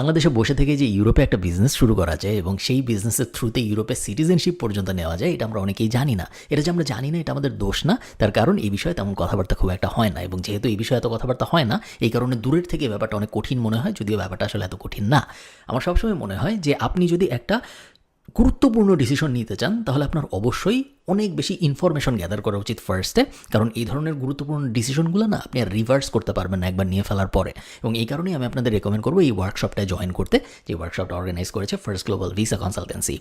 বাংলাদেশে বসে থেকে যে ইউরোপে একটা বিজনেস শুরু করা যায় এবং সেই বিজনেসের থ্রুতে ইউরোপের সিটিজেনশিপ পর্যন্ত নেওয়া যায়, এটা আমরা অনেকেই জানি না। এটা যে আমরা জানি না এটা আমাদের দোষ না, তার কারণ এই বিষয়ে তেমন কথাবার্তা খুব একটা হয় না, এবং যেহেতু এই বিষয়ে এত কথাবার্তা হয় না, এই কারণে দূরের থেকে ব্যাপারটা অনেক কঠিন মনে হয়, যদিও ব্যাপারটা আসলে এত কঠিন না। আমার সবসময় মনে হয় যে আপনি যদি একটা গুরুত্বপূর্ণ ডিসিশন নিতে চান তাহলে আপনার অবশ্যই অনেক বেশি ইনফরমেশন গ্যাদার করা উচিত ফার্স্টে, কারণ এই ধরনের গুরুত্বপূর্ণ ডিসিশনগুলো না আপনি আর রিভার্স করতে পারবেন না একবার নিয়ে ফেলার পরে। এবং এই কারণেই আমি আপনাদের রেকমেন্ড করবো এই ওয়ার্কশপটায় জয়েন করতে, যে ওয়ার্কশপটা অর্গানাইজ করেছে ফার্স্ট গ্লোবাল ভিসা কনসালটেন্সি।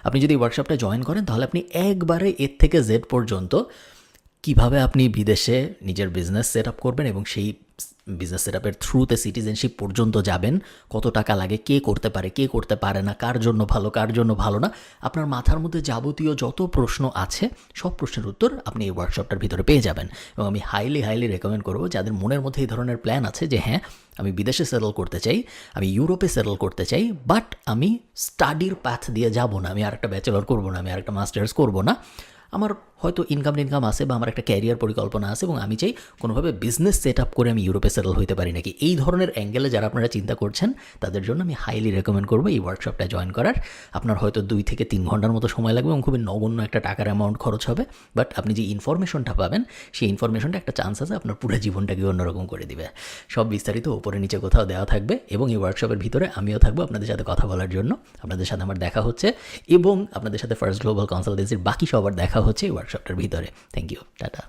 আপনি যদি এই ওয়ার্কশপটা জয়েন করেন তাহলে আপনি একবারে এর থেকে জেড পর্যন্ত কিভাবে আপনি বিদেশে নিজের বিজনেস সেট আপ করবেন এবং সেই বিজনেস সেট আপের থ্রুতে সিটিজেনশিপ পর্যন্ত যাবেন, কত টাকা লাগে, কে করতে পারে কে করতে পারে না, কার জন্য ভালো কার জন্য ভালো না, আপনার মাথার মধ্যে যাবতীয় যত প্রশ্ন আছে সব প্রশ্নের উত্তর আপনি এই ওয়ার্কশপটার ভিতরে পেয়ে যাবেন। এবং আমি হাইলি রেকমেন্ড করবো যাদের মনের মধ্যে এই ধরনের প্ল্যান আছে যে হ্যাঁ আমি বিদেশে সেটেল করতে চাই, আমি ইউরোপে সেটেল করতে চাই, বাট আমি স্টাডির পাথ দিয়ে যাব না, আমি আরেকটা ব্যাচেলর করবো না, আমি আরেকটা মাস্টার্স করবো না, আমার হয়তো ইনকাম আছে বা আমার একটা ক্যারিয়ার পরিকল্পনা আছে এবং আমি চাই কোনোভাবে বিজনেস সেট আপ করে আমি ইউরোপে সেটেল হতে পারি নাকি, এই ধরনের অ্যাঙ্গেলে যারা আপনারা চিন্তা করছেন তাদের জন্য আমি হাইলি রেকমেন্ড করবো এই ওয়ার্কশপটা জয়েন করার। আপনার হয়তো 2 থেকে 3 ঘন্টার মতো সময় লাগবে এবং খুবই নগণ্য একটা টাকার অ্যামাউন্ট খরচ হবে, বাট আপনি যে ইনফরমেশনটা পাবেন সেই ইনফরমেশনটা একটা চান্স আছে আপনার পুরো জীবনটাকে অন্যরকম করে দিবে। সব বিস্তারিত উপরে নিচে কোথাও দেওয়া থাকবে এবং এই ওয়ার্কশপের ভিতরে আমিও থাকবো আপনাদের সাথে কথা বলার জন্য। আপনাদের সাথে আমার দেখা হচ্ছে এবং আপনাদের সাথে ফার্স্ট গ্লোবাল কনসালটেন্সির বাকি সবার দেখা হচ্ছে এই ওয়ার্কশপটার ভিতরে। Thank you, tata.